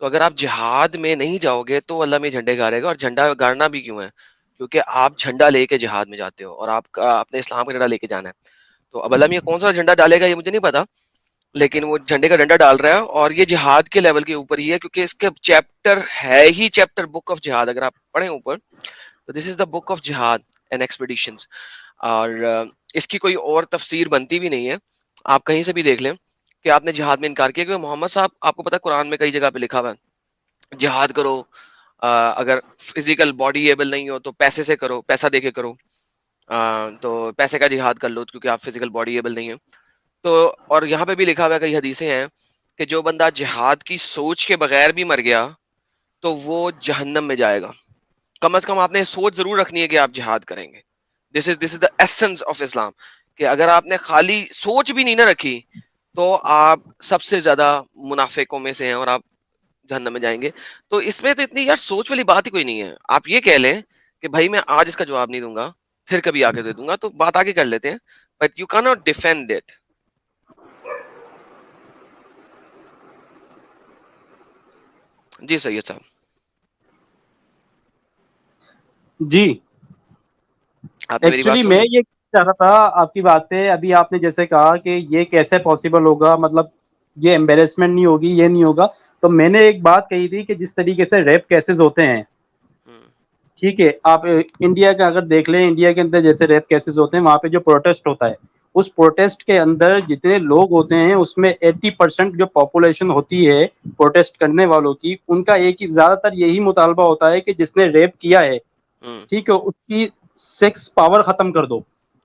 تو اگر آپ جہاد میں نہیں جاؤ گے تو اللہ میں جھنڈے گاڑے گا. اور جھنڈا گاڑنا بھی کیوں ہے؟ کیونکہ آپ جھنڈا لے کے جہاد میں جاتے ہو اور آپ کا اپنے اسلام کا جھنڈا لے کے جانا ہے. تو اب اللہ میں کون سا جھنڈا ڈالے گا یہ مجھے نہیں پتا, لیکن وہ جھنڈے کا ڈنڈا ڈال رہا ہے, اور یہ جہاد کے لیول کے اوپر ہی ہے, کیونکہ اس کے چیپٹر ہے ہی چیپٹر بک آف جہاد. اگر آپ پڑھیں اوپر تو دس از دا بک آف جہاد اینڈ ایکسپیڈیشنز. اور اس کی کوئی اور تفسیر بنتی بھی نہیں ہے. آپ کہیں سے بھی دیکھ لیں کہ آپ نے جہاد میں انکار کیا, کیونکہ محمد صاحب آپ کو پتا قرآن میں کئی جگہ پہ لکھا ہوا ہے جہاد کرو, اگر فزیکل باڈی ایبل نہیں ہو تو پیسے سے کرو, پیسہ دے کے کرو, تو پیسے کا جہاد کر لو کیونکہ آپ فزیکل باڈی ایبل نہیں ہو. تو اور یہاں پہ بھی لکھا ہوا ہے, کئی حدیثیں ہیں کہ جو بندہ جہاد کی سوچ کے بغیر بھی مر گیا تو وہ جہنم میں جائے گا. کم از کم آپ نے سوچ ضرور رکھنی ہے کہ آپ جہاد کریں گے. دس از دا ایسنس آف اسلام, کہ اگر آپ نے خالی سوچ بھی نہیں نہ رکھی تو آپ سب سے زیادہ منافقوں میں سے ہیں اور آپ جہنم میں جائیں گے. تو اس میں تو اتنی یار سوچ والی بات ہی کوئی نہیں ہے. آپ یہ کہہ لیں کہ بھائی میں آج اس کا جواب نہیں دوں گا, پھر کبھی آگے دے دوں گا, تو بات آگے کر لیتے ہیں, but you cannot defend it. جی سید صاحب, جی آپ نے میری بات ایکچولی میں سنی؟ یہ چاہ رہا تھا آپ کی باتیں, ابھی آپ نے جیسے کہا کہ یہ کیسے پاسبل ہوگا, مطلب یہ ایمبیرسمنٹ نہیں ہوگی, یہ نہیں ہوگا. تو میں نے ایک بات کہی تھی کہ جس طریقے سے ریپ کیسز ہوتے ہیں, ہوں، ٹھیک ہے, آپ انڈیا کا اگر دیکھ لیں, انڈیا کے اندر جیسے ریپ کیسز ہوتے ہیں, وہاں پہ جو پروٹیسٹ ہوتا ہے, اس پروٹیسٹ کے اندر جتنے لوگ ہوتے ہیں اس میں 80% جو پاپولیشن ہوتی ہے پروٹیسٹ کرنے والوں کی, ان کا ایک ہی زیادہ تر یہی مطالبہ ہوتا ہے کہ جس نے ریپ کیا ہے, ہوں، ٹھیک ہے, اس کی سیکس پاور ختم کر دو.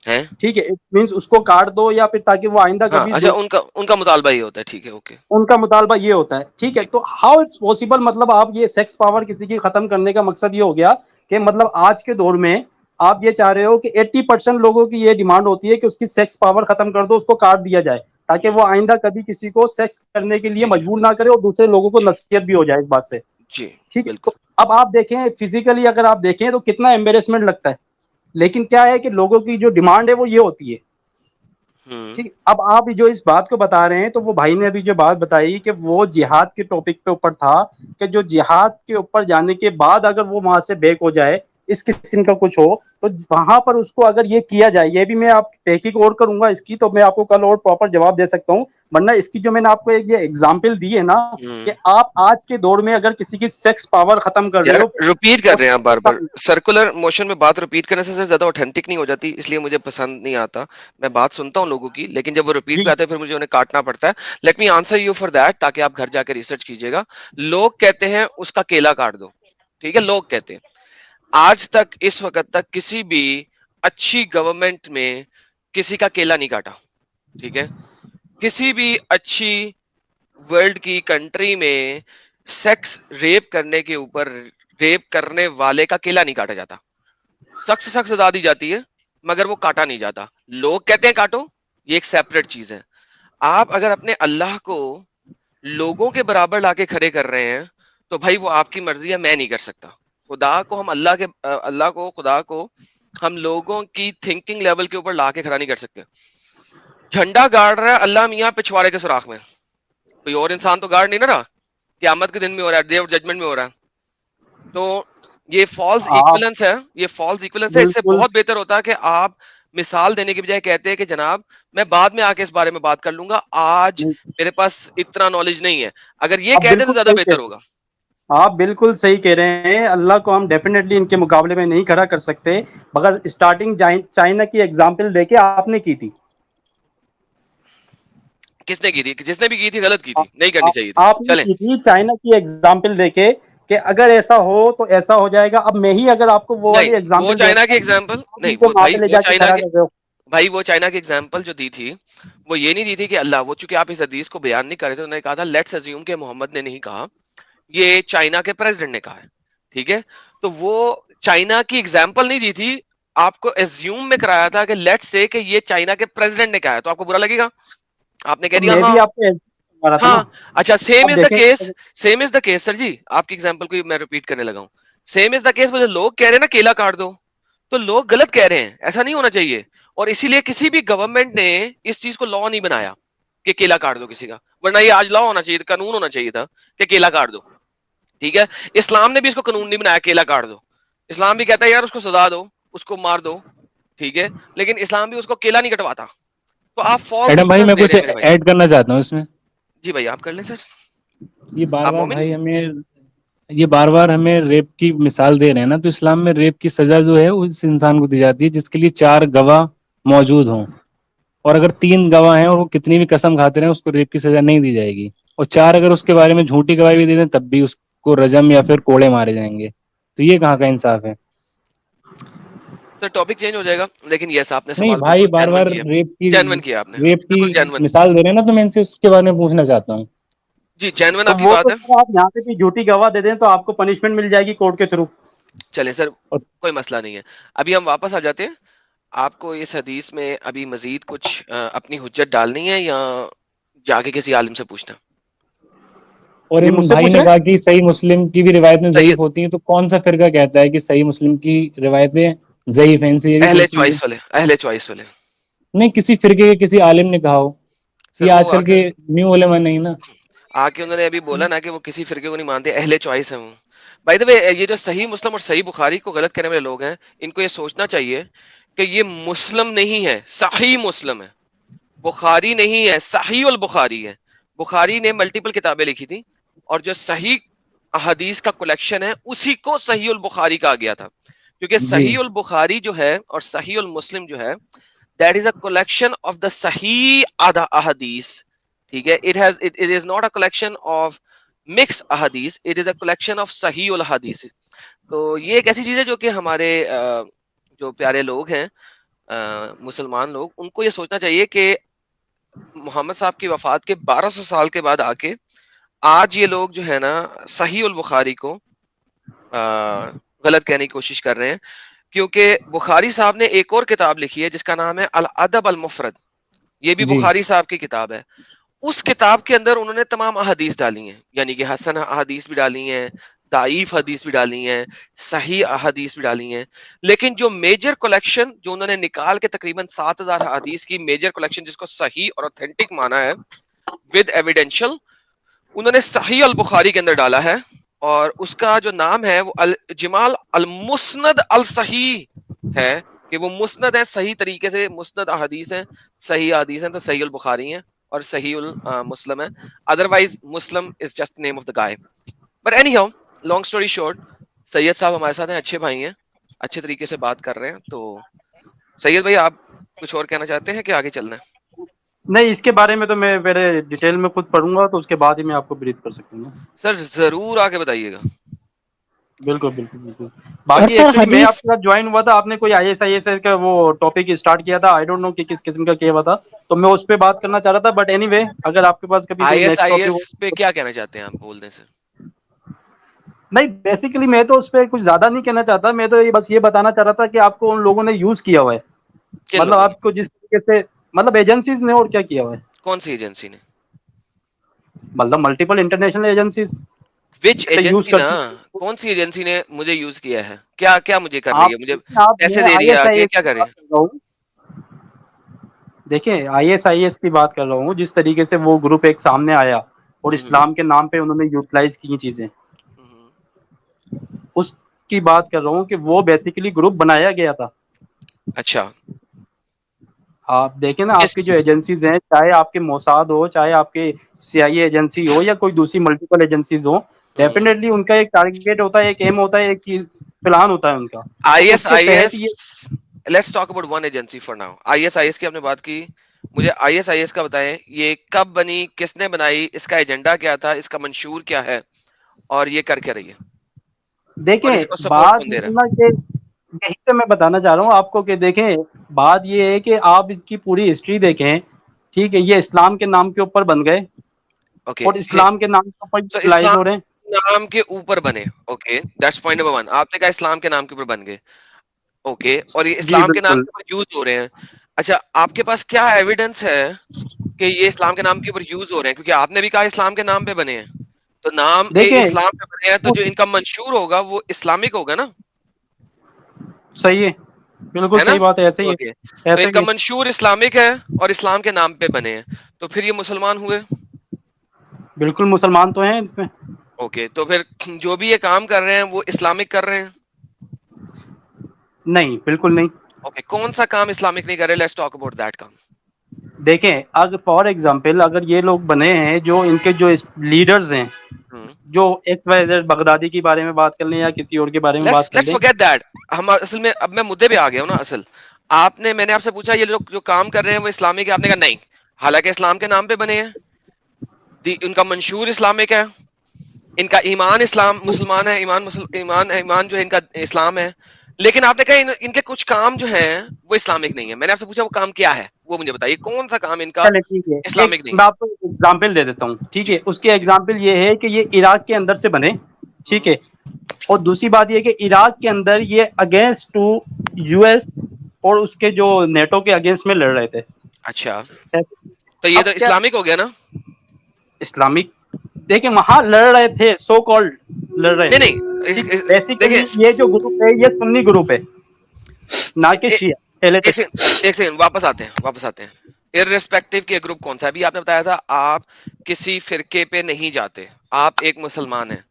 ہیں؟ ٹھیک ہے, مینس اس کو کاٹ دو, یا پھر تاکہ وہ آئندہ ہاں کبھی اچھا, ان کا مطالبہ یہ ہوتا ہے, ٹھیک ہے, اوکے, ان کا مطالبہ یہ ہوتا ہے. ٹھیک ہے, ٹھیک. تو ہاؤ اٹس پاسبل, مطلب آپ یہ سیکس پاور کسی کی ختم کرنے کا مقصد یہ ہو گیا کہ مطلب آج کے دور میں آپ یہ چاہ رہے ہو کہ 80% لوگوں کی یہ ڈیمانڈ ہوتی ہے کہ اس کی سیکس پاور ختم کر دو, اس کو کاٹ دیا جائے, تاکہ ہوں، وہ آئندہ کبھی کسی کو سیکس کرنے کے لیے جی جی مجبور نہ کرے, اور دوسرے لوگوں کو جی نصیحت بھی ہو جائے اس بات سے. جی ٹھیک ہے, تو بالکل. اب آپ دیکھیں فزیکلی اگر آپ دیکھیں تو کتنا ایمبیرسمنٹ لگتا ہے, لیکن کیا ہے کہ لوگوں کی جو ڈیمانڈ ہے وہ یہ ہوتی ہے. ہوں، ٹھیک, اب آپ جو اس بات کو بتا رہے ہیں, تو وہ بھائی نے ابھی جو بات بتائی کہ وہ جہاد کے ٹاپک پہ اوپر تھا, کہ جو جہاد کے اوپر جانے کے بعد اگر وہ وہاں سے بیک ہو جائے, اس قسم کا کچھ ہو, تو وہاں پر اس کو اگر یہ کیا جائے, یہ بھی میں آپ تحقیق اور کروں گا اس کی, تو میں آپ کو کل اور پراپر جواب دے سکتا ہوں. ورنہ اس کی جو میں نے آپ کو ایک یہ ایگزامپل دی ہے نا, ہوں. کہ آپ آج کے دور میں اگر کسی کی سیکس پاور ختم کر رہے یار ہو, ریپیٹ کر رہے ہیں آپ بار بار, سرکولر موشن میں بات ریپیٹ کرنے سے زیادہ اوتھینٹک نہیں ہو جاتی, اس لیے مجھے پسند نہیں آتا. میں بات سنتا ہوں لوگوں کی, لیکن جب وہ ریپیٹ جی پہ آتے ہیں پھر مجھے انہیں کاٹنا پڑتا ہے. Let me answer you for that, تاکہ آپ گھر جا کے ریسرچ کیجیے گا. لوگ کہتے ہیں اس کا کیلا کاٹ دو, ٹھیک ہے, لوگ کہتے ہیں. آج تک اس وقت تک کسی بھی اچھی گورنمنٹ میں کسی کا کیلا نہیں کاٹا, ٹھیک ہے. کسی بھی اچھی ورلڈ کی کنٹری میں سیکس ریپ کرنے کے اوپر ریپ کرنے والے کا کیلا نہیں کاٹا جاتا. سخت سے سخت سزا دی جاتی ہے مگر وہ کاٹا نہیں جاتا. لوگ کہتے ہیں کاٹو, یہ ایک سیپریٹ چیز ہے. آپ اگر اپنے اللہ کو لوگوں کے برابر لا کے کھڑے کر رہے ہیں تو بھائی وہ آپ کی مرضی ہے, میں نہیں کر سکتا. خدا کو ہم خدا کو ہم لوگوں کی تھنکنگ لیول کے اوپر لا کے کھڑا نہیں کر سکتے. جھنڈا گاڑ رہا ہے اللہ میاں پچھواڑے کے سوراخ میں, کوئی اور انسان تو گاڑ نہیں نہ رہا, قیامت کے دن میں ہو رہا ہے, ڈے آف ججمنٹ میں ہو رہا ہے. تو یہ فالس آپ ایکولنس ہے, یہ فالس ایکولنس ہے. اس سے بالکل بہت بہتر ہوتا ہے کہ آپ مثال دینے کی بجائے کہتے ہیں کہ جناب میں بعد میں آ کے اس بارے میں بات کر لوں گا, آج میرے پاس اتنا نالج نہیں ہے. اگر یہ آپ کہہ دیں تو بالکل زیادہ صحیح کہہ بہتر رہے ہوگا. ہیں، آپ بالکل صحیح کہہ رہے ہیں. اللہ کو ہم ڈیفینیٹلی ان کے مقابلے میں نہیں کھڑا کر سکتے, مگر اسٹارٹنگ چائنا کی ایگزامپل دے کے آپ نے کی تھی. کس نے کی تھی؟ جس نے بھی کی تھی غلط کی تھی, نہیں کرنی چاہیے تھی. آپ نے چلیں, کی تھی چائنا کی ایگزامپل دے کے کہ اگر ایسا ہو تو ایسا ہو جائے گا. اب میں ہی اگر آپ کو وہ نہیں والی وہ ایگزامپل دے چائنا کی رہا ہوں, ایگزامپل آپ نہیں, ان کو وہ وہاں بھائی پہ لے جا کے کھڑا کر رہے ہو. بھائی وہ چائنا کی ایگزامپل جو دی تھی وہ یہ نہیں دی تھی کہ اللہ, وہ چونکہ آپ اس حدیث کو بیان نہیں کر رہے تھے, انہوں نے کہا تھا لیٹس اسیوم کہ محمد نے نہیں کہا, یہ چائنا کے پریزیڈنٹ نے کہا ہے, ٹھیک ہے. تو وہ چائنا کی ایگزامپل نہیں دی تھی, آپ کو ایزیوم میں کرایا تھا کہ لیٹس سے کہ یہ چائنا کے پریزیڈنٹ نے کہا ہے, تو آپ کو برا لگے گا. آپ نے کہہ تو دیا میں ہاں بھی آپ کو مارا تھا نا. ہاں. اچھا, سیم اب از دا دیکھیں case, same is the case sir جی, آپ کی ایگزامپل کو میں ریپیٹ کرنے لگا ہوں. سیم از دا کیس, مجھے لوگ کہہ رہے ہیں نا کیلا کاٹ دو, تو لوگ غلط کہہ رہے ہیں, ایسا نہیں ہونا چاہیے. اور اسی لیے کسی بھی گورنمنٹ نے اس چیز کو لا نہیں بنایا کہ کیلا کاٹ دو کسی کا, ورنہ یہ آج لا ہونا چاہیے, قانون ہونا چاہیے تھا کہ کیلا کاٹ دو. ٹھیک ہے. اسلام نے بھی اس کو قانون نہیں بنایا اکیلا کاٹ دو. اسلام بھی کہتا ہے یار اس کو سزا دو, اس کو مار دو, ٹھیک ہے, لیکن اسلام بھی اس کو اکیلا نہیں کٹواتا. تو آپ فالس ایڈم بھائی انفرنس میں دے رہے کچھ ہیں میرے بھائی. ایڈ کرنا چاہتا ہوں اس میں. جی بھائی آپ کر لیں سر. یہ بار آپ بار مومن. بھائی ہمیں ریپ کی مثال دے رہے ہیں نا, تو اسلام میں ریپ کی سزا جو ہے اس انسان کو دی جاتی ہے جس کے لیے 4 گواہ موجود ہوں, اور اگر 3 گواہ ہیں اور وہ کتنی بھی قسم کھاتے رہیں اس کو ریپ کی سزا نہیں دی جائے گی, اور 4 اگر اس کے بارے میں جھوٹی گواہی بھی دے دیں تب بھی اس کو رجم یا پھر کوڑے مارے جائیں گے. تو یہ کہاں کا انصاف ہے؟ سر ٹاپک چینج ہو جائے گا, لیکن یس آپ نے نہیں سوال بھائی, بالکل بار جینون بار کیا. ریپ کی جینون کیا آپ نے, ریپ کی بالکل جینون. مثال دے رہے ہیں نا, تو میں ان سے اس کے بارے میں پوچھنا چاہتا ہوں. جی جینون تو آپ کی وہ بات تو ہے. سر آپ یہاں پہ بھی جھوٹی گواہ دے دیں تو آپ کو پنشمنٹ مل جائے گی کورٹ کے تھرو. چلے سر کوئی مسئلہ نہیں ہے. ابھی ہم واپس آ جاتے ہیں. آپ کو اس حدیث میں ابھی مزید کچھ اپنی حجت ڈالنی ہے یا جا کے کسی عالم سے پوچھنا؟ اور یہ ان مجھ سے بھائی پوچھ نے رہے کہا کہ صحیح مسلم کی بھی روایتیں ضعیف سید ہوتی ہیں, تو کون سا فرقہ کہتا ہے کہ صحیح مسلم کی روایتیں ضعیف ہیں؟ ان سے یہ بھی اہل پوچھ لیجیے. چوائس والے, اہل چوائس والے. نہیں, کسی فرقے کے کسی عالم نے کہا ہو. سر یہ وہ آج کل کے نیو علماء نہیں نا. انہوں نے ابھی بولا نا کہ وہ کسی فرقے کو نہیں مانتے, اہل چوائس ہیں وہ. بائی دا وے یہ جو صحیح مسلم اور صحیح بخاری کو غلط کرنے والے لوگ ہیں, ان کو یہ سوچنا چاہیے کہ یہ مسلم نہیں ہے, صحیح مسلم ہے. بخاری نہیں ہے, صحیح البخاری ہے. بخاری نے ملٹیپل کتابیں لکھی تھی, اور جو صحیح احادیث کا کلیکشن ہے اسی کو صحیح البخاری کہا گیا تھا, کیونکہ جی صحیح البخاری جو ہے اور صحیح المسلم جو ہے, that is a collection of the صحیح احادیث. ٹھیک ہے, it is not a collection of mixed احادیث, it is a collection of صحیح الحدیث. تو یہ ایک ایسی چیز ہے جو کہ ہمارے جو پیارے لوگ ہیں مسلمان لوگ, ان کو یہ سوچنا چاہیے کہ محمد صاحب کی وفات کے 1200 سال کے بعد آ کے آج یہ لوگ جو ہے نا صحیح البخاری کو غلط کہنے کی کوشش کر رہے ہیں, کیونکہ بخاری صاحب نے ایک اور کتاب لکھی ہے جس کا نام ہے الادب المفرد. یہ بھی جی بخاری صاحب کی کتاب ہے. اس کتاب کے اندر انہوں نے تمام احادیث ڈالی ہیں, یعنی کہ حسن احادیث بھی ڈالی ہیں, ضعیف حدیث بھی ڈالی ہیں, صحیح احادیث بھی ڈالی ہیں. لیکن جو میجر کلیکشن جو انہوں نے نکال کے تقریباً 7000 حدیث کی میجر کلیکشن جس کو صحیح اور اوتھینٹک مانا ہے ود ایویڈینشل, انہوں نے صحیح البخاری کے اندر ڈالا ہے, اور اس کا جو نام ہے وہ الجمال المسند الصحیح ہے, کہ وہ مسند ہے, صحیح طریقے سے مسند احادیث ہیں, صحیح احادیث ہیں, تو صحیح البخاری ہیں اور صحیح المسلم ہے. Otherwise Muslim is just name of the guy. But anyhow, long story short, Syed صاحب ہمارے ساتھ ہیں, اچھے بھائی ہیں, اچھے طریقے سے بات کر رہے ہیں. تو سید بھائی آپ کچھ اور کہنا چاہتے ہیں کہ آگے چلنا ہے؟ نہیں, اس کے بارے میں تو میں پہلے ڈیٹیل میں خود پڑھوں گا, تو اس کے بعد ہی میں آپ کو بریف کر سکوں گا. سر ضرور آ کے بتائیے گا. بالکل بالکل بالکل. اور باقی سر ایکچولی میں آپ حدیث کے ساتھ جوائن ہوا تھا, آپ نے کوئی آئی ایس کا وہ ٹاپک اسٹارٹ کیا تھا, آئی ڈونٹ نو کہ کس قسم کا کیا ہوا تھا, تو میں اس پہ بات کرنا چاہ رہا تھا. بٹ اینی وے, اگر آپ کے پاس کبھی کوئی نیکسٹ آئی ٹاپک ایس ہو. پہ کیا کہنا چاہتے ہیں آپ, بول دیں سر. نہیں, بیسیکلی میں تو اس پہ کچھ زیادہ نہیں کہنا چاہتا, میں تو بس یہ بتانا چاہ رہا تھا کہ آپ کو ان لوگوں نے یوز کیا ہوا ہے, کن مطلب لوگوں نے, آپ کو جس طریقے سے, مطلب ایجنسیز نے اور کیا کیا ہوا ہے, کون سی ایجنسی نے, مطلب multiple international agencies which use agency نا, کرتی کون سی ایجنسی نے مجھے یوز کیا ہے, کیا کیا مجھے کر رہی آپ. ہے, مجھے آپ پیسے میں دے رہی آئی ہے ایس آئی آگے, ایس کیا کی کر رہے بات ہیں؟ کر رہا ہوں, دیکھیں آئی ایس کی بات کر رہا ہوں, جس طریقے سے وہ گروپ ایک سامنے آیا اور اسلام کے نام پہ انہوں نے یوٹیلائز کی چیزیں, اس کی بات کر رہا ہوں کہ وہ بیسیکلی گروپ بنایا گیا تھا. اچھا, آپ دیکھیں نا, آپ کس, کی جو ایجنسیز ہیں, چاہے آپ کے موساد ہو, چاہے آپ کے سی آئی اے ایجنسی ہو, یا کوئی دوسری ملٹیپل ایجنسیز ہو, ڈیفینیٹلی ان کا ایک ٹارگیٹ ہوتا ہے, ایک ایم ہوتا ہے, ایک چیز پلان ہوتا ہے ان کا, تو اس کے آئی تحت ایس, یہ. Let's talk about one agency for now. I S کی آپ نے بات کی, مجھے آئی ایس کا بتائیں, یہ کب بنی, کس نے بنائی, اس کا ایجنڈا کیا تھا, اس کا منشور کیا ہے, اور یہ کر کے رہی ہے, اور دیکھیں اس کو سپورٹ بات کون دے رہا یہ کہ یہی تو میں بتانا چاہ رہا ہوں آپ کو, کہ دیکھیں بات یہ ہے کہ آپ اس کی پوری ہسٹری دیکھیں, ٹھیک ہے, یہ اسلام کے نام کے اوپر بن گئے, ہے؟ اوکے, اور اسلام کے نام کے اوپر تو یوٹیلائز ہو رہے اسلام ہیں. نام کے اوپر بنے, اوکے دیٹس پوائنٹ نمبر 1. آپ نے کہا اسلام کے نام کے اوپر بن گئے, اوکے, اور یہ جی اسلام کے نام بالکل. کے اوپر یوز ہو رہے ہیں. اچھا, آپ کے پاس کیا ایویڈنس ہے کہ یہ اسلام کے نام کے اوپر یوز ہو رہے ہیں؟ کیونکہ آپ نے بھی کہا اسلام کے نام پہ بنے ہیں, تو نام دیکھیں اسلام پہ بنے ہیں, تو جو ان کا منشور ہوگا وہ اسلامک ہوگا نا, صحیح ہے, بالکل ہے نا؟ صحیح بات ہے, ایسے ہی اوکے, ہے, تو ایسے ان کا ہی ہے. منشور اسلامک ہے اور اسلام کے نام پہ بنے ہیں, تو پھر یہ مسلمان ہوئے. بالکل مسلمان تو ہیں اس میں. اوکے تو پھر جو بھی یہ کام کر رہے ہیں وہ اسلامک کر رہے ہیں؟ نہیں، بالکل نہیں. اوکے کون سا کام اسلامک نہیں کر رہے؟ لیٹس ٹاک اباؤٹ دیٹ کام. دیکھیں اگر فار ایگزامپل اگر یہ لوگ بنے ہیں جو ان کے جو لیڈرز ہیں جو ایکس وائی زیڈ بغدادی کے بارے میں بات کر لیں یا کسی اور کے بارے میں بات کر لیٹس لیں. Forget that. ہم اصل میں اب میں مدعے پہ آ گیا ہوں نا. اصل میں نے آپ سے پوچھا یہ لوگ جو کام کر رہے ہیں وہ اسلامک ہے، آپ نے کہا نہیں، حالانکہ اسلام کے نام پہ بنے ہیں. ان کا منشور اسلامک ہے، ان کا ایمان اسلام مسلمان ہے، ایمان جو ہے ان کا اسلام ہے. لیکن آپ نے کہا ان کے کچھ کام جو ہیں وہ اسلامک نہیں ہے. میں نے آپ سے پوچھا وہ کام کیا ہے، وہ مجھے بتائیے کون سا کام ان کا چلے ٹھیک ہے، ایک اسلامک نہیں میں ہے. آپ کو ایگزامپل دے دیتا ہوں. ٹھیک جی ہے، اس کے ایگزامپل یہ ہے کہ یہ عراق کے اندر سے بنے. ٹھیک ہے، اور دوسری بات یہ کہ عراق کے اندر یہ اگینسٹ ٹو یو ایس اور اس کے جو نیٹو کے اگینسٹ میں لڑ رہے تھے. اچھا تو یہ تو اب کیا اسلامک ہو گیا نا؟ اسلامک دیکھیں وہاں لڑ رہے تھے، سو کالڈ لڑ رہے نہیں تھے. ٹھیک ہے، نہیں بیسیکلی دیکھیں یہ جو گروپ ہے یہ سنی گروپ ہے نہ کہ شیعہ. پہلے تو ایک سیکنڈ واپس آتے ہیں ارریسپیکٹو کہ گروپ کون سا. ابھی آپ نے بتایا تھا آپ کسی فرقے پہ نہیں جاتے، آپ ایک مسلمان ہیں.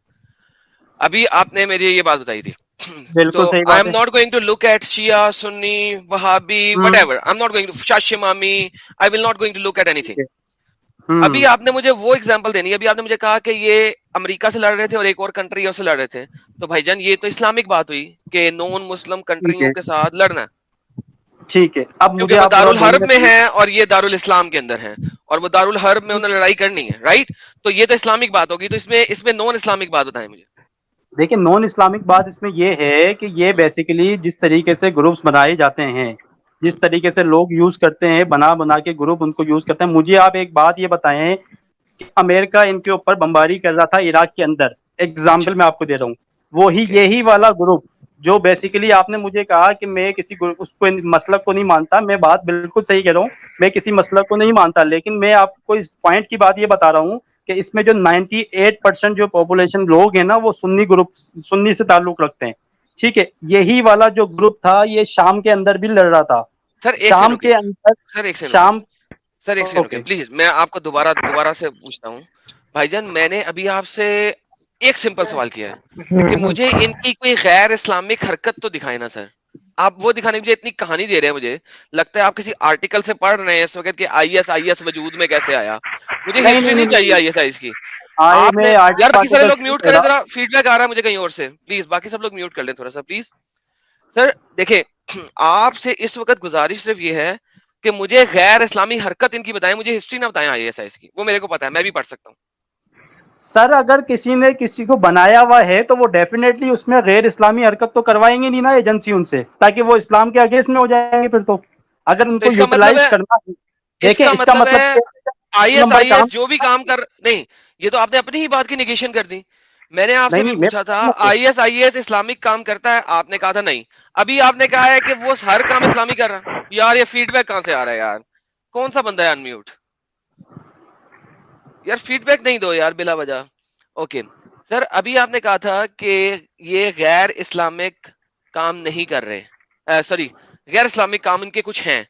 ابھی آپ نے میری یہ بات بتائی تھی. تو بالکل صحیح آئی بات ایم ہے. Not going to look at Shia Sunni Wahhabi whatever. I am not going to شاش امامی. I will not going to look at اینی تھنگ. ابھی آپ نے مجھے وہ ایگزامپل دینی ہے. ابھی آپ نے مجھے کہا کہ یہ امریکہ سے لڑ رہے تھے اور ایک اور کنٹری سے لڑ رہے تھے. تو بھائی جان یہ تو اسلامک بات ہوئی کہ نون مسلم ٹھیک کنٹریوں ہے کے ساتھ لڑنا ہے، ٹھیک ہے، اب کیونکہ مجھے وہ آپ تھوڑا دارالحرب بولنے میں دیں. ہیں اور یہ دارالاسلام کے اندر ہیں، اور وہ دارالحرب میں انہیں لڑائی کرنی ہے، رائٹ؟ تو یہ تو اسلامک بات ہوگی. تو اس میں نان اسلامک بات بتائیں مجھے. دیکھیں نان اسلامک بات اس میں یہ ہے کہ یہ بیسیکلی جس طریقے سے گروپس بنائے جاتے ہیں، جس طریقے سے لوگ یوز کرتے ہیں بنا کے گروپ ان کو یوز کرتے ہیں. مجھے آپ ایک بات یہ بتائیں کہ امریکہ ان کے اوپر بمباری کر رہا تھا عراق کے اندر. اچھا ایگزامپل میں آپ کو دے رہا ہوں، وہی اوکے یہی والا گروپ جو بیسیکلی آپ نے مجھے کہا کہ میں کسی اس کو مسلک کو نہیں مانتا. میں بات بالکل صحیح کہہ رہا ہوں، میں کسی مسلک کو نہیں مانتا، لیکن میں آپ کو اس پوائنٹ کی بات یہ بتا رہا ہوں کہ اس میں جو 98% جو پاپولیشن لوگ ہیں نا وہ سنی سے تعلق رکھتے ہیں. ٹھیک ہے، یہی والا جو گروپ تھا یہ شام کے اندر بھی لڑ رہا تھا. سر ایک سیکنڈ شام رکیے. کے اندر سر ایک سیکنڈ رکیے. شام سر ایک سیکنڈ رکیے اوکے پلیز. میں آپ کو دوبارہ سے پوچھتا ہوں. بھائی جان میں نے ابھی آپ سے ایک سمپل سوال کیا ہے کہ مجھے ان کی کوئی غیر اسلامک حرکت تو دکھائے نا سر. آپ وہ دکھانے مجھے اتنی کہانی دے رہے ہیں، مجھے لگتا ہے آپ کسی آرٹیکل سے پڑھ رہے ہیں اس وقت کہ آئی ایس وجود میں کیسے آیا. مجھے نہیں ہسٹری نہیں نہیں نہیں چاہیے نہیں. آئی ایس کی. آئے آپ نے میں یار باقی سارے آرٹیکل لوگ نہیں میوٹ کہہ کریں، رہا. ذرا فیڈ بیک آ رہا ہے مجھے کہیں اور سے. پلیز باقی سب لوگ میوٹ کر لیں تھوڑا سا پلیز. سر دیکھیں آپ سے اس وقت گزارش صرف یہ ہے کہ مجھے غیر اسلامی حرکت ان کی بتائیں، مجھے ہسٹری نہ بتائیں آئی ایس کی. وہ میرے کو پتا ہے، میں بھی پڑھ سکتا ہوں. سر اگر کسی نے کسی کو بنایا ہوا ہے تو وہ ڈیفینیٹلی اس میں غیر اسلامی حرکت تو کروائیں گے نہیں نا ایجنسی ان سے، تاکہ وہ اسلام کے اگینسٹ میں ہو جائیں گے. پھر تو اگر ان تو کو اس کا مطلب یوٹیلائز ہے کرنا ہے، اس دیکھیں کا اس کا مطلب مطلب ہے ایک آئی نمبر کام ایس جو بھی کام کر نہیں. یہ تو آپ نے اپنی ہی بات کی نیگیشن کر دی. میں نے آپ سے نہیں بھی نہیں پوچھا تھا میں آئی ایس اسلامک کام کرتا ہے، آپ نے کہا تھا نہیں. ابھی آپ نے کہا ہے کہ وہ ہر کام اسلامی کر رہا. یار یہ فیڈ بیک کہاں سے آ رہا ہے یار؟ کون سا بندہ ہے انمیوٹ؟ یار فیڈ بیک نہیں دو یار بلا وجہ. اوکے سر ابھی آپ نے کہا تھا کہ یہ غیر اسلامک کام نہیں کر رہے، سوری غیر اسلامک کام ان کے کچھ ہیں.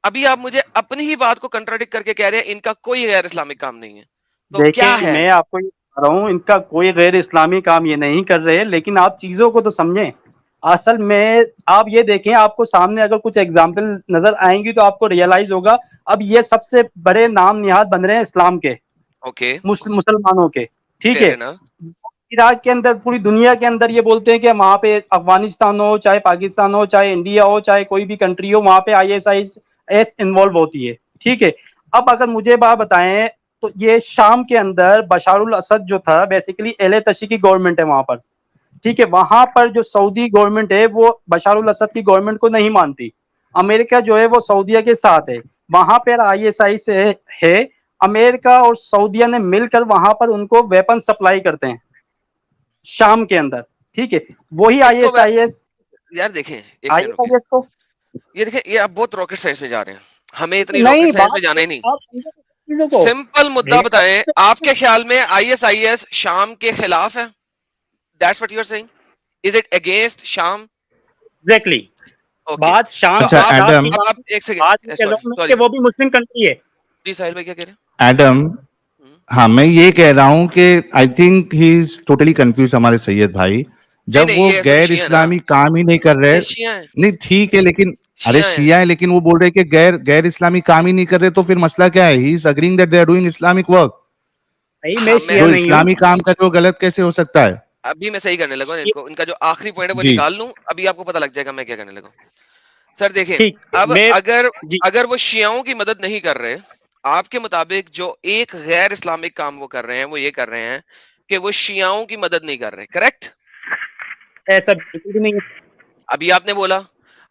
ابھی آپ مجھے اپنی ہی بات کو کنٹراڈکٹ کر کے کہہ رہے ہیں ان کا کوئی غیر اسلامک کام نہیں ہے. تو کیا دیکھیں ہے؟ میں آپ کو یہ بتا رہا ہوں ان کا کوئی غیر اسلامی کام یہ نہیں کر رہے، لیکن آپ چیزوں کو تو سمجھیں. اصل میں آپ یہ دیکھیں آپ کو سامنے اگر کچھ ایگزامپل نظر آئیں گی تو آپ کو ریئلائز ہوگا. اب یہ سب سے بڑے نام نہاد بن رہے ہیں اسلام کے، اوکے مسلمانوں کے. ٹھیک فیئر ہے، ہے نا. عراق کے اندر پوری دنیا کے اندر یہ بولتے ہیں کہ وہاں پہ افغانستان ہو چاہے پاکستان ہو چاہے انڈیا ہو چاہے کوئی بھی کنٹری ہو وہاں پہ آئی ایس انوالو ہوتی ہے. ٹھیک ہے، اب اگر مجھے بات بتائیں تو یہ شام کے اندر بشار الاسد جو تھا بیسیکلی اہل تشیع کی گورنمنٹ ہے وہاں پر. ٹھیک ہے، وہاں پر جو سعودی گورنمنٹ ہے وہ بشار الاسد کی گورنمنٹ کو نہیں مانتی. امریکہ جو ہے وہ سعودیہ کے ساتھ ہے. وہاں پہ آئی ایس آئی سے ہے. امریکہ اور سعودیہ نے مل کر وہاں پر ان کو ویپن سپلائی کرتے ہیں شام کے اندر. ٹھیک ہے، وہی کس کو آئی ایس یار دیکھیں ایک سیکنڈ رکیے. کو یہ دیکھیں یہ آپ بہت راکٹ سائنس میں جا رہے ہیں، ہمیں اتنی راکٹ نہیں سائنس میں جانا ہی نہیں. آپ سمجھو چیزوں کو. سمپل مدعا بتائیں آپ کے خیال میں آئی ایس شام کے خلاف ہے؟ That's what you are saying? Is it against شام؟ ایگزیکٹلی اوکے بات شام سو اچھا آپ ایڈم آپ ایک بات سیکنڈ یہ کہہ رہا سوری ہوں میں سوری کہ وہ بھی مسلم کنٹری ہے. جی ساحل بھائی کیا کہہ رہے ایڈم ہیں؟ ہاں میں یہ کہہ رہا ہوں کہ I think he is totally confused ہمارے سید بھائی. نہیں جب نہیں، وہ یہ اصل میں غیر شیعہ نا، اسلامی کام ہی نہیں کر رہے, یہ شیعہ ہیں، نہیں ٹھیک ہے لیکن ارے شیعہ ہیں. شیعہ ہے لیکن وہ بول رہے کہ غیر اسلامی کام ہی نہیں کر رہے, تو پھر مسئلہ کیا ہے؟ He is agreeing that they are doing Islamic work. بھائی میں ہمیں جو شیعہ نہیں ہوں. اسلامی کام کرے وہ غلط کیسے ہو سکتا ہے؟ ابھی میں صحیح کرنے لگا ان کو، ان کا جو آخری پوائنٹ ہے وہ جی نکال لوں، ابھی آپ کو پتہ لگ جائے گا میں کیا کرنے لگا. سر دیکھیں، ٹھیک اب میں جی اگر وہ شیعوں کی مدد نہیں کر رہے، آپ کے مطابق جو ایک غیر اسلامک کام وہ کر رہے ہیں، وہ یہ کر رہے ہیں کہ وہ شیعوں کی مدد نہیں کر رہے، کریکٹ؟ ایسا بالکل بھی نہیں ہے. ابھی آپ نے بولا،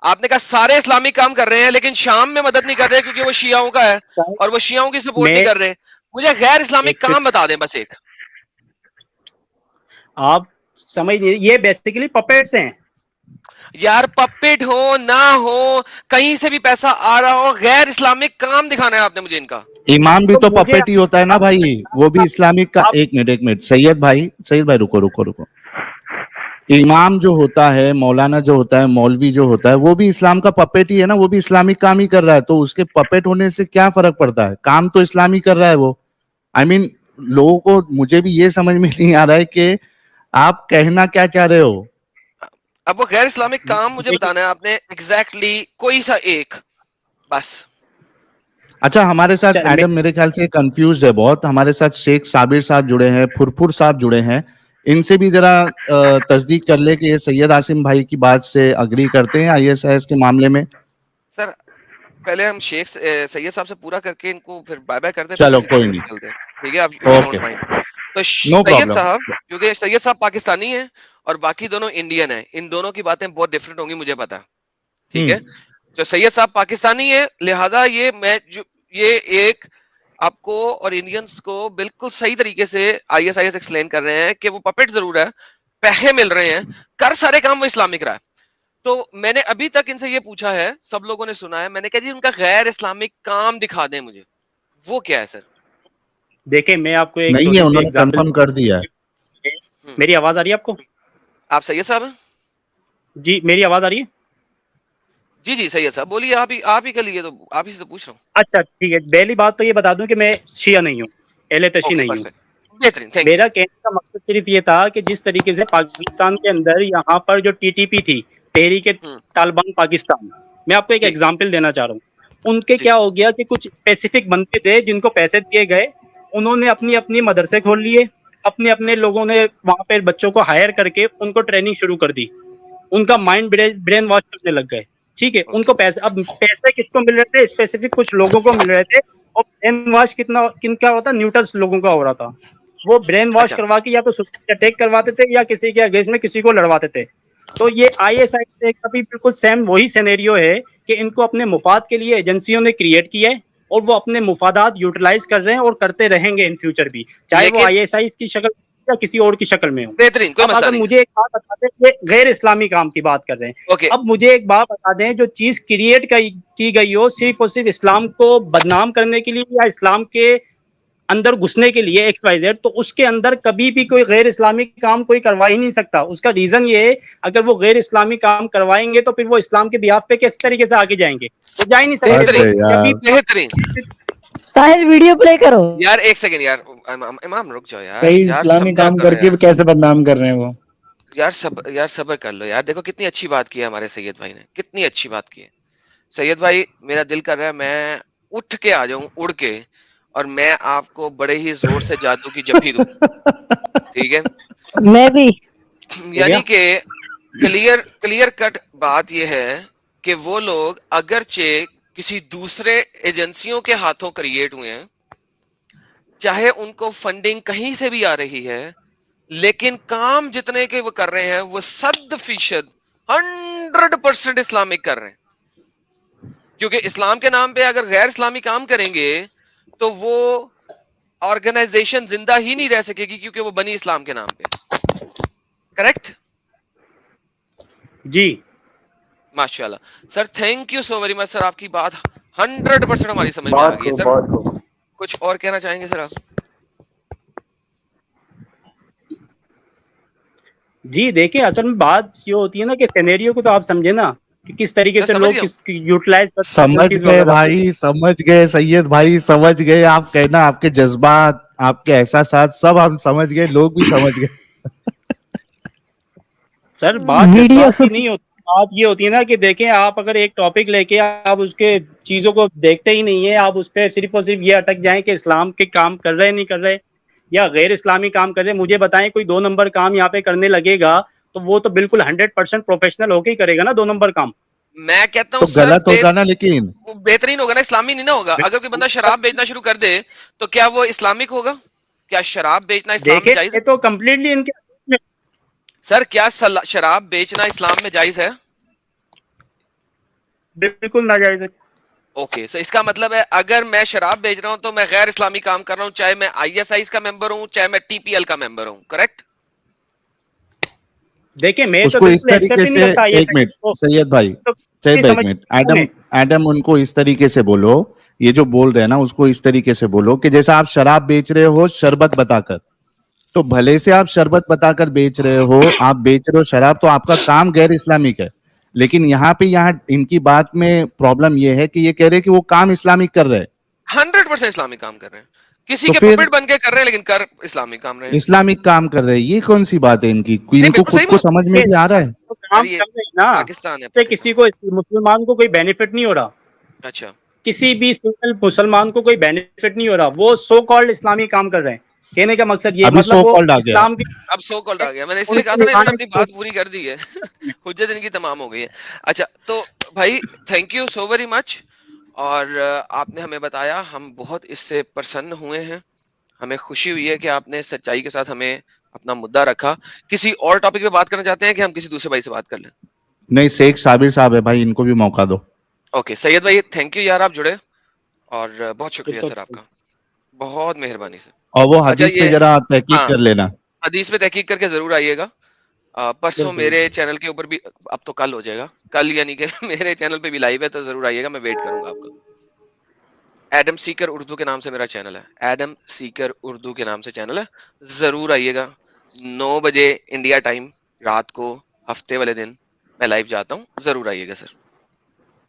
آپ نے کہا سارے اسلامک کام کر رہے ہیں لیکن شام میں مدد نہیں کر رہے کیونکہ وہ شیعوں کا ہے اور وہ شیعوں کی سپورٹ نہیں میں کر رہے. مجھے غیر اسلامک ایک کام بتا دیں بس ایک. آپ سمجھ نہیں، یہ بیسیکلی پپیٹس ہیں. یار پپٹ ہو نہ ہو، کہیں سے بھی پیسہ آ رہا ہو، غیر اسلامک کام دکھانا ہے آپ نے مجھے ان کا. امام بھی تو مجھے پپیٹ ہی ہوتا ہے نا بھائی, وہ بھی اسلامک کا. آپ ایک منٹ سید بھائی رکو. امام جو ہوتا ہے, مولانا جو ہوتا ہے, مولوی جو ہوتا ہے, وہ بھی اسلام کا پپیٹ ہی ہے نا, وہ بھی اسلامک کام ہی کر رہا ہے. تو اس کے پپیٹ ہونے سے کیا فرق پڑتا ہے؟ کام تو اسلامی کر رہا ہے وہ. آئی مین لوگوں کو, مجھے بھی یہ سمجھ میں نہیں آ رہا ہے کہ آپ کہنا کیا چاہ رہے ہو. اب وہ غیر اسلامک کام مجھے بتانا ہے آپ نے ایگزیکٹلی کوئی سا ایک بس. اچھا ہمارے ساتھ ایڈم میرے خیال سے کنفیوز ہے بہت. ہمارے ساتھ شیخ صابر صاحب جڑے ہیں, پھرپھر صاحب جڑے ہیں, ان سے بھی ذرا تصدیق کر لے کہ یہ سید عاصم بھائی کی بات سے اگری کرتے ہیں آئی ایس آئی ایس کے معاملے میں. سر پہلے ہم شیخ سید صاحب سے پورا کر کے ان کو پھر بائے بائے کرتے ہیں، پھر چلو کسی کوئی دوسرے پہ نہیں, چلتے ہیں. ٹھیک ہے، if you okay don't mind. تو نو سید پرابلم. صاحب، کیونکہ سید صاحب پاکستانی ہیں اور باقی دونوں انڈین ہیں، ان دونوں کی باتیں بہت ڈفرینٹ ہوں گی مجھے پتا. ٹھیک ہے، تو سید صاحب پاکستانی ہے، لہٰذا یہ ایک آپ کو اور انڈینس کو بالکل صحیح طریقے سے آئی ایس ایکسپلین کر رہے ہیں کہ وہ پپٹ ضرور ہے، پیسے مل رہے ہیں، کر سارے کام وہ اسلامک رہا ہے. تو میں نے ابھی تک ان سے یہ پوچھا ہے، سب لوگوں نے سنا ہے، میں نے کہا جی ان کا غیر اسلامک کام دکھا دیں مجھے، وہ کیا ہے سر؟ دیکھیں میں آپ کو ایک نہیں ہے, چھوٹی سی انہوں نے ایگزامپل. کنفرم کر دیا ہے. میری آواز آ رہی ہے آپ کو؟ آپ سید صاحب ہیں؟ جی میری آواز آ رہی ہے؟ جی جی سید صاحب بولیے، آپ ہی کے لیے تو آپ ہی سے تو پوچھ رہا ہوں. اچھا ٹھیک ہے. پہلی بات تو یہ بتا دوں کہ میں شیعہ نہیں ہوں، اہل تشیع اوکے نہیں ہوں. پرفیکٹ، بہترین، تھینک یو. میرا کہنے کا مقصد صرف یہ تھا کہ جس طریقے سے پاکستان کے اندر یہاں پر جو ٹی ٹی پی تھی، تحریک طالبان پاکستان، میں آپ کو ایک جی ایگزامپل دینا چاہ رہا ہوں. ان کے جی کیا ہو گیا کہ کچھ اسپیسیفک بندے تھے جن کو پیسے دیے گئے، انہوں نے اپنی اپنی مدرسے کھول لیے، اپنے اپنے لوگوں نے وہاں پہ بچوں کو ہائر کر کے ان کو ٹریننگ شروع کر دی. ان کا اوکے مائنڈ برین واش کرنے لگ گئے. ٹھیک ہے، ان اوکے کو پیسے، اب پیسے کس کو مل رہے تھے؟ اسپیسیفک کچھ لوگوں کو مل رہے تھے. اور برین واش کن کا ہوتا؟ نیوٹرلس لوگوں کا ہو رہا تھا. وہ برین واش اچھا کروا کے یا تو سوسائڈ اٹیک کرواتے تھے یا کسی کے اگینسٹ میں کسی کو لڑواتے تھے. تو یہ آئی ایس آئی سے کبھی بالکل سیم وہی سینیریو ہے کہ ان کو اپنے مفاد کے لیے ایجنسیوں نے کریٹ کیا ہے اور وہ اپنے مفادات یوٹیلائز کر رہے ہیں اور کرتے رہیں گے ان فیوچر بھی، چاہے وہ لیکن آئی ایس آئی کی شکل یا کسی اور کی شکل میں ہو. بہترین، کوئی اب مسئلہ اگر نہیں ہے. مجھے ایک بات بتا دیں، یہ غیر اسلامی کام کی بات کر رہے ہیں. اوکے اب مجھے ایک بات بتا دیں، جو چیز کریٹ کی گئی ہو صرف اور صرف اسلام کو بدنام کرنے کے لیے یا اسلام کے اندر گھسنے کے لیے ایکس وائی زیڈ، تو اس کے اندر کبھی بھی کوئی غیر اسلامی کام کوئی کروا ہی نہیں سکتا. اس کا ریزن یہ ہے، اگر وہ غیر اسلامی کام کروائیں گے تو پھر وہ اسلام کے بیاف پہ کس طریقے سے آگے جائیں گے؟ وہ جا ہی نہیں سکتے. وہ بہترین ارے کبھی یار بہترین. ساحل ویڈیو پلے کرو. یار ایک سیکنڈ یار، امام رک جاؤ یار، صحیح یار اسلامی سمجھا کام کرو کر کے یار، کیسے بدنام کر رہے ہیں وہ. یار صبر کر لو یار. دیکھو کتنی اچھی بات کی ہے ہمارے سید بھائی نے، کتنی اچھی بات کی ہے. سید بھائی میرا دل کر رہا ہے میں اٹھ کے آ جاؤں اڑ کے اور میں آپ کو بڑے ہی زور سے جادو کی جپھی دوں. ٹھیک ہے، میں بھی. ہو گیا. یعنی کہ کلیئر کٹ بات یہ ہے کہ وہ لوگ اگرچہ کسی دوسرے ایجنسیوں کے ہاتھوں کریٹ ہوئے ہیں، چاہے ان کو فنڈنگ کہیں سے بھی آ رہی ہے، لیکن کام جتنے کے وہ کر رہے ہیں وہ 100% 100% اسلامک کر رہے ہیں. کیونکہ اسلام کے نام پہ اگر غیر اسلامی کام کریں گے تو وہ آرگنائزیشن زندہ ہی نہیں رہ سکے گی، کیونکہ وہ بنی اسلام کے نام پہ. کریکٹ؟ جی ماشاء اللہ sir, thank you so very much sir. آپ کی بات 100% ہماری سمجھ میں آ بات گئی ہے کو سر. بات کو کچھ اور کہنا چاہیں گے سر آپ؟ جی دیکھیں، اصل میں بات یہ ہوتی ہے نا کہ سینیریو کو تو آپ سمجھے نا. کہ کس طریقے میں سے سمجھ لوگ گیا ہوں. یوٹیلائز سمجھ گئے بھائی، سمجھ گئے سید بھائی، سمجھ گئے. آپ کہنا آپ کے جذبات، آپ کے احساسات سب ہم سمجھ گئے، لوگ بھی سمجھ گئے. سر بات ویڈیو جذبات کی نہیں ہوتی، بات یہ ہوتی ہے نا کہ دیکھیں آپ اگر ایک ٹاپک لے کے آپ اس کے چیزوں کو دیکھتے ہی نہیں ہیں، آپ اس پہ صرف اور صرف یہ اٹک جائیں کہ اسلام کے کام کر رہے نہیں کر رہے یا غیر اسلامی کام کر رہے. مجھے بتائیں کوئی 2 نمبر کام یہاں پہ کرنے لگے گا تو وہ تو بالکل 100% پروفیشنل ہو کے ہی کرے گا نا 2 نمبر کام. میں کہتا تو ہوں سر غلط ہوگا نا، لیکن وہ بہترین ہوگا نا، اسلامی نہیں نا ہوگا. اگر کوئی بندہ شراب بیچنا شروع کر دے تو کیا وہ اسلامک ہوگا؟ کیا شراب بیچنا اسلام میں دیکھیں جائز ہے؟ یہ تو کمپلیٹلی ان کے سر کیا شراب بیچنا اسلام میں جائز ہے؟ بالکل ناجائز ہے. اوکے، سو اس کا مطلب ہے اگر میں شراب بیچ رہا ہوں تو میں غیر اسلامی کام کر رہا ہوں، چاہے میں آئی ایس آئی کا ممبر ہوں، چاہے میں ٹی پی ایل کا ممبر ہوں. کریکٹ؟ دیکھیں میں اس تو کو اس بالکل ایکسپٹ طریقے ہی نہیں سے، کرتا یہ ایک منٹ تو سید بھائی، سید بھائی ایک منٹ، ایڈم ان کو اس طریقے سے بولو، یہ جو بول رہے ہیں نا اس کو اس طریقے سے بولو کہ جیسا آپ شراب بیچ رہے ہو شربت بتا کر، تو بھلے سے آپ شربت بتا کر بیچ رہے ہو، آپ بیچ رہے ہو شراب، تو آپ کا کام غیر اسلامک ہے. لیکن یہاں ان کی بات میں پرابلم یہ ہے کہ یہ کہہ رہے کہ وہ کام اسلامک کر رہے ہیں. 100% اسلامی کام کر رہے ہیں، کسی تو کے پھر پپٹ بن کے کر رہے ہیں لیکن کر اسلامی کام رہے ہیں. اسلامک کام کر رہے ہیں، یہ کون سی بات ہے ان کی؟ نہیں ان کو بالکل خود صحیح کو بات. سمجھ میں بھی آ رہا ہے. تو یار کام یہ کر رہے ہیں نا، پاکستان ہے، اس سے پاکستان. کسی کو مسلمان کو کوئی بینیفٹ نہیں ہو رہا، اچھا کسی بھی سنگل مسلمان کو کوئی بینیفٹ نہیں ہو رہا. وہ سو کالڈ اسلامی کام کر رہے ہیں. کہنے کا مقصد یہ ابھی مطلب سو وہ کالڈ آ گیا. اسلام کی اب سو کالڈ آ گیا، میں نے اس ان لیے کہا کو تھا نا انہوں نے نبھانے اپنی کی بات کوشش پوری کر دی ہے. حجت ان کی تمام ہو گئی ہے. اچھا تو بھائی تھینک یو سو ویری مچ، اور آپ نے ہمیں بتایا، ہم بہت اس سے پرسن ہوئے ہیں، ہمیں خوشی ہوئی ہے کہ آپ نے سچائی کے ساتھ ہمیں اپنا مدعا رکھا. کسی اور ٹاپک پہ بات کرنا چاہتے ہیں کہ ہم کسی دوسرے بھائی سے بات کر لیں؟ نہیں، شیخ صابر صاحب ہے بھائی، ان کو بھی موقع دو. اوکے سید بھائی تھینک یو یار، آپ جڑے، اور بہت شکریہ بالکل. سر آپ کا، بہت مہربانی سے. اور وہ اچھا حدیث پہ یہ ذرا تحقیق ہاں، کر لینا. حدیث پہ تحقیق کر کے ضرور آئیے گا. پرسوں بالکل. میرے چینل کے اوپر بھی، اب تو کل ہو جائے گا، کل یعنی کہ میرے چینل پہ بھی لائیو ہے، تو ضرور آئیے گا، میں ویٹ کروں گا آپ کا. ایڈم سیکر اردو کے نام سے میرا چینل ہے، ایڈم سیکر اردو کے نام سے چینل ہے، ضرور آئیے گا. 9 بجے انڈیا ٹائم رات کو، ہفتے والے دن میں لائیو جاتا ہوں، ضرور آئیے گا سر.